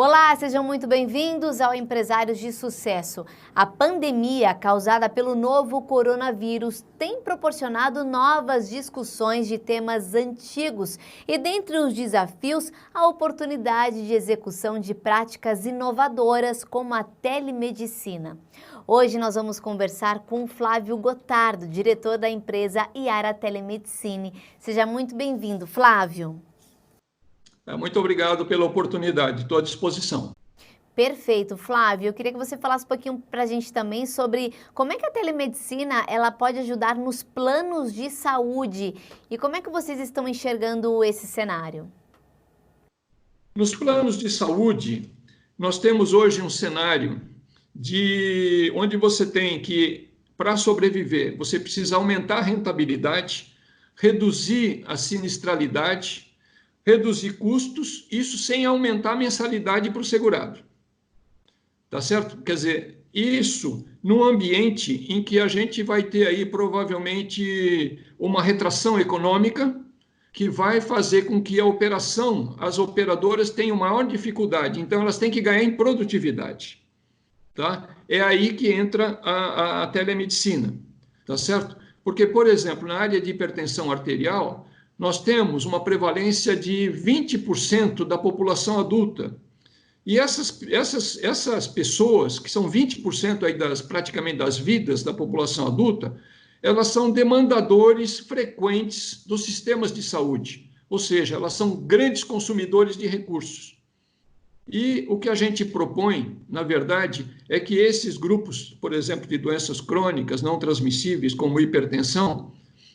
Olá, sejam muito bem-vindos ao Empresários de Sucesso. A pandemia causada pelo novo coronavírus tem proporcionado novas discussões de temas antigos e, dentre os desafios, a oportunidade de execução de práticas inovadoras como a telemedicina. Hoje nós vamos conversar com Flávio Gotardo, diretor da empresa Yara Telemedicine. Seja muito bem-vindo, Flávio. Muito obrigado pela oportunidade, estou à disposição. Perfeito, Flávio. Eu queria que você falasse um pouquinho para a gente também sobre como é que a telemedicina ela pode ajudar nos planos de saúde e como é que vocês estão enxergando esse cenário? Nos planos de saúde, nós temos hoje um cenário de onde você tem que, para sobreviver, você precisa aumentar a rentabilidade, reduzir a sinistralidade, reduzir custos, isso sem aumentar a mensalidade para o segurado. Tá certo? Quer dizer, isso num ambiente em que a gente vai ter aí provavelmente uma retração econômica que vai fazer com que a operação, as operadoras tenham maior dificuldade, então elas têm que ganhar em produtividade. Tá? É aí que entra a telemedicina, tá certo? Porque, por exemplo, na área de hipertensão arterial, nós temos uma prevalência de 20% da população adulta. E essas pessoas, que são 20% aí praticamente das vidas da população adulta, elas são demandadores frequentes dos sistemas de saúde, ou seja, elas são grandes consumidores de recursos. E o que a gente propõe, na verdade, é que esses grupos, por exemplo, de doenças crônicas não transmissíveis, como hipertensão,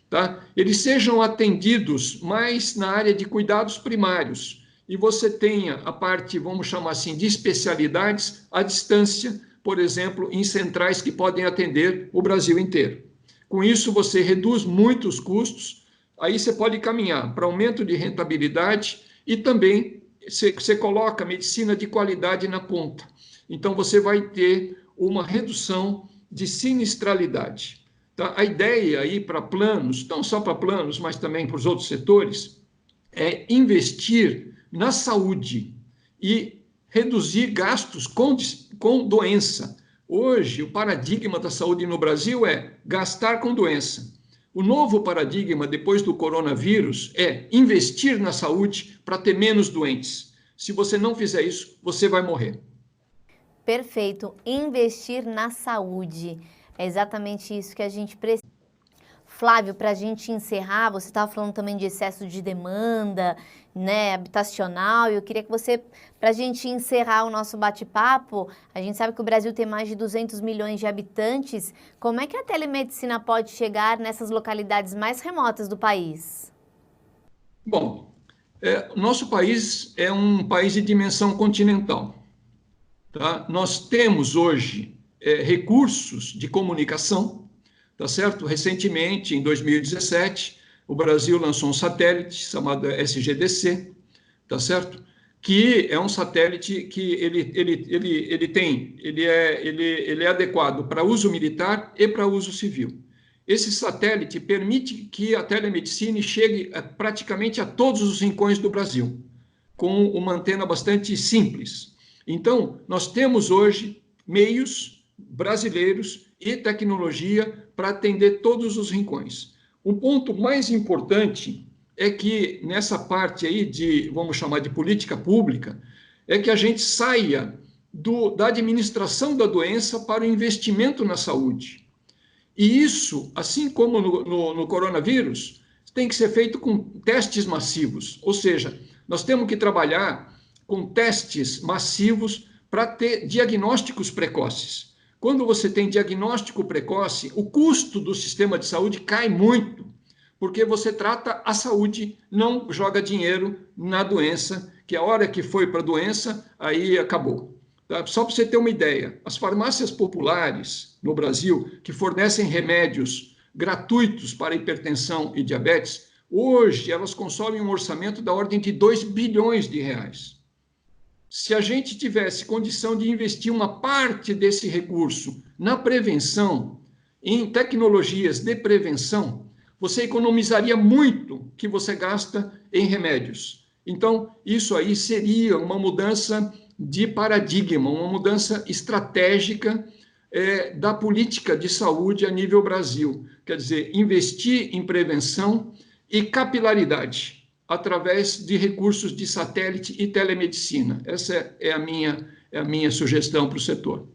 tá? Eles sejam atendidos mais na área de cuidados primários e você tenha a parte, vamos chamar assim, de especialidades à distância, por exemplo, em centrais que podem atender o Brasil inteiro. Com isso, você reduz muito os custos, aí você pode caminhar para aumento de rentabilidade e também você coloca medicina de qualidade na ponta. Então, você vai ter uma redução de sinistralidade. Tá? A ideia aí para planos, não só para planos, mas também para os outros setores, é investir na saúde e reduzir gastos com doença. Hoje, o paradigma da saúde no Brasil é gastar com doença. O novo paradigma, depois do coronavírus, é investir na saúde para ter menos doentes. Se você não fizer isso, você vai morrer. Perfeito. Investir na saúde. É exatamente isso que a gente precisa. Flávio, para a gente encerrar, você estava falando também de excesso de demanda, né, habitacional, e eu queria que você, para a gente encerrar o nosso bate-papo, a gente sabe que o Brasil tem mais de 200 milhões de habitantes, como é que a telemedicina pode chegar nessas localidades mais remotas do país? Bom, nosso país é um país de dimensão continental. Tá? Nós temos hoje recursos de comunicação, tá certo? Recentemente, em 2017, o Brasil lançou um satélite chamado SGDC, tá certo? Que é um satélite que ele é adequado para uso militar e para uso civil. Esse satélite permite que a telemedicina chegue praticamente a todos os rincões do Brasil, com uma antena bastante simples. Então, nós temos hoje meios brasileiros e tecnologia para atender todos os rincões. O ponto mais importante é que nessa parte aí de, vamos chamar de política pública, é que a gente saia da administração da doença para o investimento na saúde. E isso, assim como no coronavírus, tem que ser feito com testes massivos, ou seja, nós temos que trabalhar com testes massivos para ter diagnósticos precoces. Quando você tem diagnóstico precoce, o custo do sistema de saúde cai muito, porque você trata a saúde, não joga dinheiro na doença, que a hora que foi para a doença, aí acabou. Tá? Só para você ter uma ideia, as farmácias populares no Brasil, que fornecem remédios gratuitos para hipertensão e diabetes, hoje elas consomem um orçamento da ordem de 2 bilhões de reais. Se a gente tivesse condição de investir uma parte desse recurso na prevenção, em tecnologias de prevenção, você economizaria muito que você gasta em remédios. Então, isso aí seria uma mudança de paradigma, uma mudança estratégica da política de saúde a nível Brasil. Quer dizer, investir em prevenção e capilaridade através de recursos de satélite e telemedicina. Essa é a minha sugestão para o setor.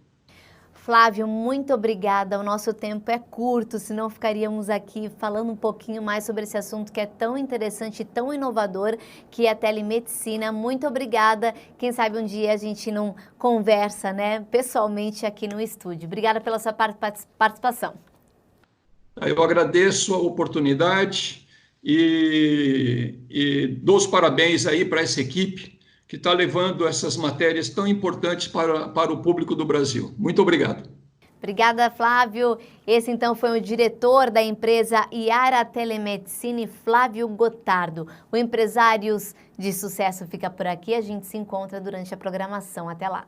Flávio, muito obrigada. O nosso tempo é curto, senão ficaríamos aqui falando um pouquinho mais sobre esse assunto que é tão interessante e tão inovador, que é a telemedicina. Muito obrigada. Quem sabe um dia a gente não conversa, né, pessoalmente aqui no estúdio. Obrigada pela sua participação. Eu agradeço a oportunidade e dou os parabéns aí para essa equipe que está levando essas matérias tão importantes para o público do Brasil. Muito obrigado. Obrigada, Flávio. Esse, então, foi o diretor da empresa Yara Telemedicine, Flávio Gotardo. O Empresários de Sucesso fica por aqui. A gente se encontra durante a programação. Até lá.